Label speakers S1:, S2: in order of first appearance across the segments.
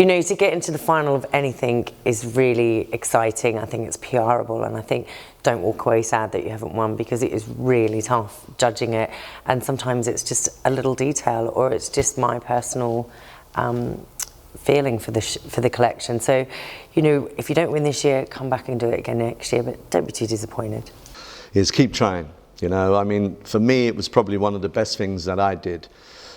S1: You know, to get into the final of anything is really exciting. I think it's PRable, and I think don't walk away sad that you haven't won, because it is really tough judging it, and sometimes it's just a little detail, or it's just my personal feeling for the collection. So, you know, if you don't win this year, come back and do it again next year, but don't be too disappointed.
S2: Is keep trying. You know, I mean, for me, it was probably one of the best things that I did.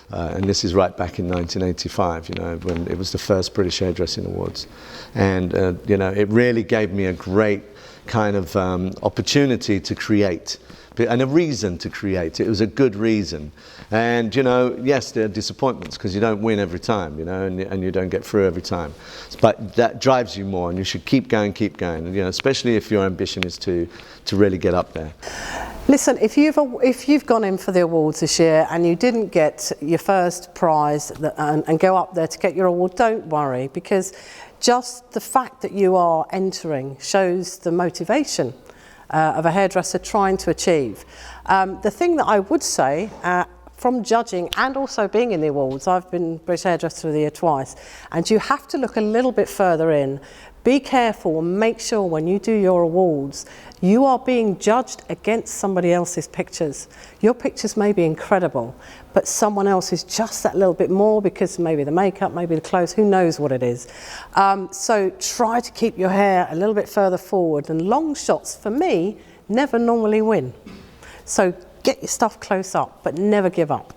S2: And this is right back in 1985, you know, when it was the first British Hairdressing Awards. And, you know, it really gave me a great kind of opportunity to create, and a reason to create. It was a good reason. And, you know, yes, there are disappointments because you don't win every time, you know, and you don't get through every time. But that drives you more, and you should keep going, and, you know, especially if your ambition is to really get up there.
S3: Listen, if you've gone in for the awards this year and you didn't get your first prize and go up there to get your award, don't worry, because just the fact that you are entering shows the motivation of a hairdresser trying to achieve. The thing that I would say, from judging and also being in the awards, I've been British Hairdresser of the Year twice, and you have to look a little bit further in. Be careful and make sure when you do your awards, you are being judged against somebody else's pictures. Your pictures may be incredible, but someone else is just that little bit more, because maybe the makeup, maybe the clothes, who knows what it is. So try to keep your hair a little bit further forward, and long shots, for me, never normally win. So get your stuff close up, but never give up,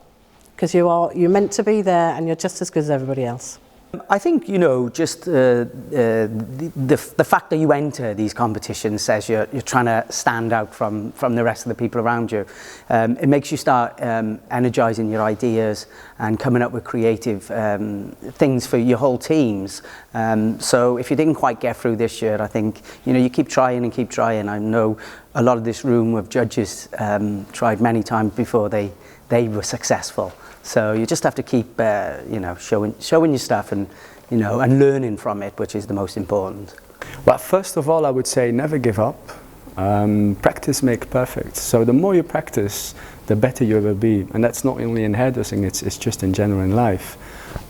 S3: because you're meant to be there and you're just as good as everybody else.
S4: I think, you know, just the fact that you enter these competitions says you're trying to stand out from the rest of the people around you. It makes you start energizing your ideas and coming up with creative things for your whole teams. So if you didn't quite get through this year, I think, you know, you keep trying and keep trying. I know a lot of this room of judges tried many times before they were successful. So you just have to keep, you know, showing your stuff, and, you know, and learning from it, which is the most important.
S5: Well, first of all, I would say never give up. Practice makes perfect. So the more you practice, the better you will be. And that's not only in hairdressing, it's just in general in life.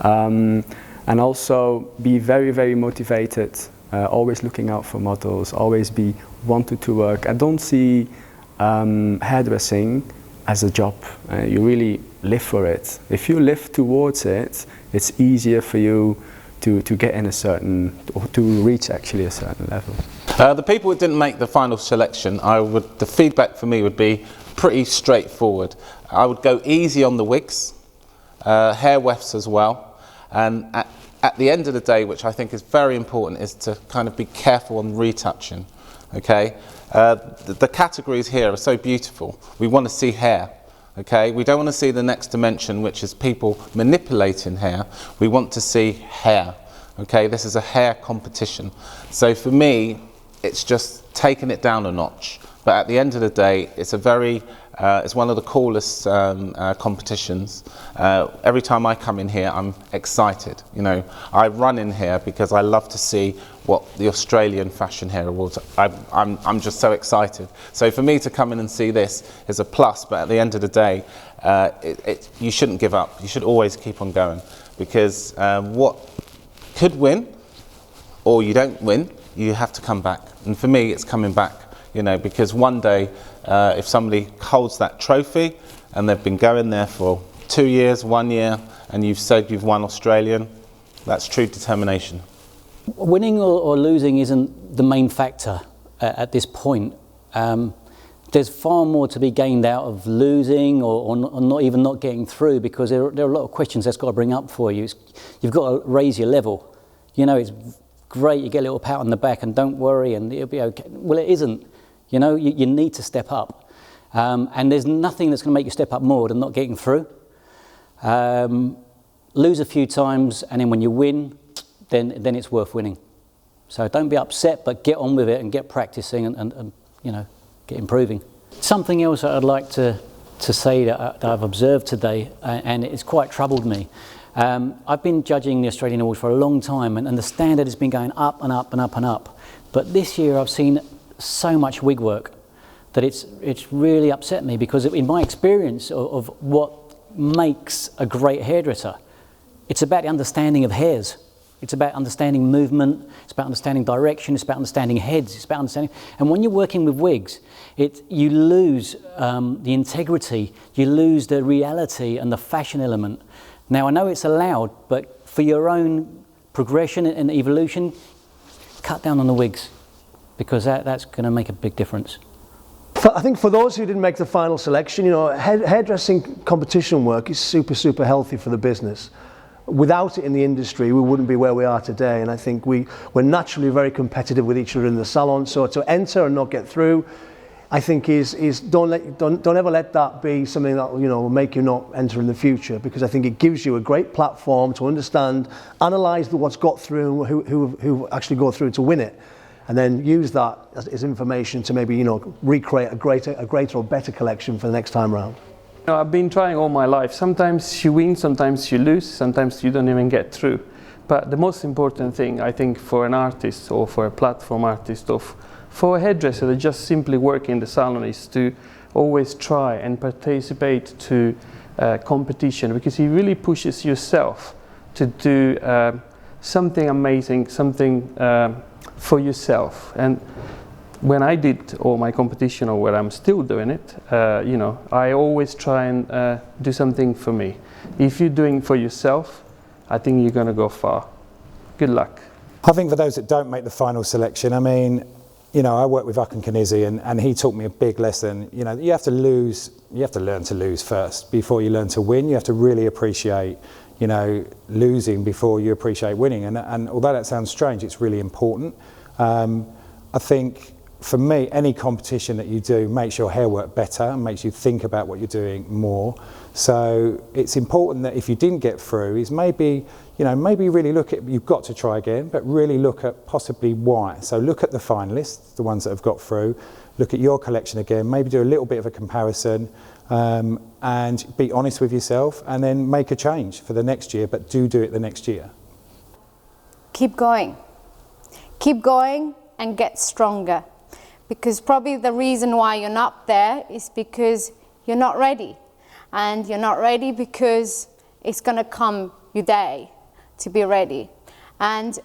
S5: And also be very, very motivated, always looking out for models, always be wanted to work. I don't see hairdressing as a job. You really live for it. If you live towards it, it's easier for you to get in a certain, or to reach actually a certain level.
S6: The people who didn't make the final selection, the feedback for me would be pretty straightforward. I would go easy on the wigs, hair wefts as well, and at the end of the day, which I think is very important, is to kind of be careful on retouching. Okay, the categories here are so beautiful. We want to see hair. Okay, we don't want to see the next dimension, which is people manipulating hair. We want to see hair. Okay, this is a hair competition. So for me, it's just taking it down a notch. But at the end of the day, it's it's one of the coolest competitions. Every time I come in here, I'm excited. You know, I run in here because I love to see what the Australian Fashion Hair Awards. I'm just so excited. So for me to come in and see this is a plus. But at the end of the day, you shouldn't give up. You should always keep on going, because what could win, or you don't win, you have to come back. And for me, it's coming back. You know, because one day, if somebody holds that trophy and they've been going there for 2 years, 1 year, and you've said you've won Australian, that's true determination.
S7: Winning or losing isn't the main factor at this point. There's far more to be gained out of losing or not even not getting through, because there are a lot of questions that's got to bring up for you. You've got to raise your level. You know, it's great, you get a little pat on the back and don't worry and it'll be okay. Well, it isn't. You know, you need to step up. And there's nothing that's going to make you step up more than not getting through. Lose a few times, and then when you win, then it's worth winning. So don't be upset, but get on with it and get practicing and you know, get improving. Something else that I'd like to say that I've observed today, and it's quite troubled me. I've been judging the Australian Awards for a long time, and the standard has been going up and up and up and up. But this year I've seen so much wig work that it's really upset me, because in my experience of what makes a great hairdresser, it's about the understanding of hairs. It's about understanding movement, it's about understanding direction, it's about understanding heads, it's about understanding... And when you're working with wigs, you lose the integrity, you lose the reality and the fashion element. Now, I know it's allowed, but for your own progression and evolution, cut down on the wigs, because that's going to make a big difference.
S8: I think for those who didn't make the final selection, you know, hairdressing competition work is super, super healthy for the business. Without it in the industry, we wouldn't be where we are today, and I think we're naturally very competitive with each other in the salon, so to enter and not get through, I think is don't ever let that be something that, you know, will make you not enter in the future, because I think it gives you a great platform to understand, analyse what's got through, who actually go through to win it, and then use that as information to maybe, you know, recreate a greater or better collection for the next time round.
S9: You know, I've been trying all my life. Sometimes you win, sometimes you lose, sometimes you don't even get through. But the most important thing, I think, for an artist or for a platform artist or for a hairdresser that just simply work in the salon is to always try and participate to competition, because it really pushes yourself to do something amazing, something for yourself. And when I did all my competition, or where I'm still doing it, you know, I always try and do something for me. If you're doing for yourself, I think you're going to go far. Good luck.
S10: I think for those that don't make the final selection, I mean, you know, I work with Hakan Kanizi, and he taught me a big lesson. You know, you have to learn to lose first before you learn to win. You have to really appreciate, you know, losing before you appreciate winning. And although that sounds strange, it's really important. I think for me, any competition that you do makes your hair work better and makes you think about what you're doing more. So it's important that if you didn't get through, is maybe, you know, maybe really look at, you've got to try again, but really look at possibly why. So look at the finalists, the ones that have got through, look at your collection again, maybe do a little bit of a comparison, and be honest with yourself, and then make a change for the next year, but do it the next year.
S11: Keep going. Keep going and get stronger. Because probably the reason why you're not there is because you're not ready. And you're not ready because it's going to come your day to be ready. And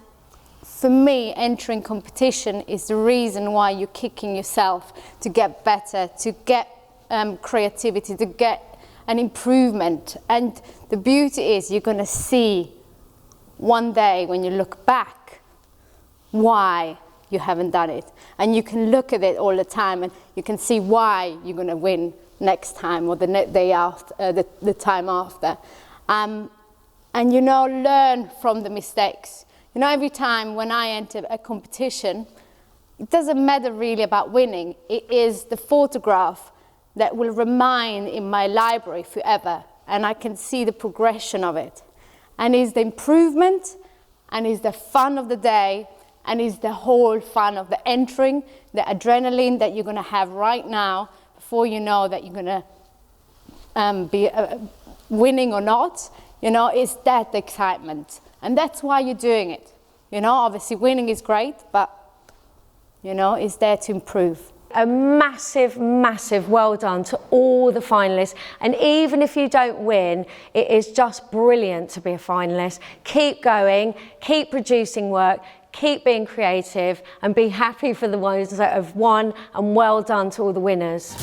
S11: for me, entering competition is the reason why you're kicking yourself to get better, to get creativity, to get an improvement. And the beauty is you're going to see one day when you look back why you haven't done it, and you can look at it all the time and you can see why you're going to win next time or the day after, the time after, and you know, learn from the mistakes. You know, every time when I enter a competition, it doesn't matter really about winning. It is the photograph that will remain in my library forever, and I can see the progression of it, and it's the improvement, and it's the fun of the day, and it's the whole fun of the entering, the adrenaline that you're going to have right now before you know that you're going to be winning or not. You know, it's that excitement. And that's why you're doing it. You know, obviously winning is great, but, you know, it's there to improve.
S12: A massive, massive well done to all the finalists. And even if you don't win, it is just brilliant to be a finalist. Keep going, keep producing work, keep being creative, and be happy for the ones that have won, and well done to all the winners.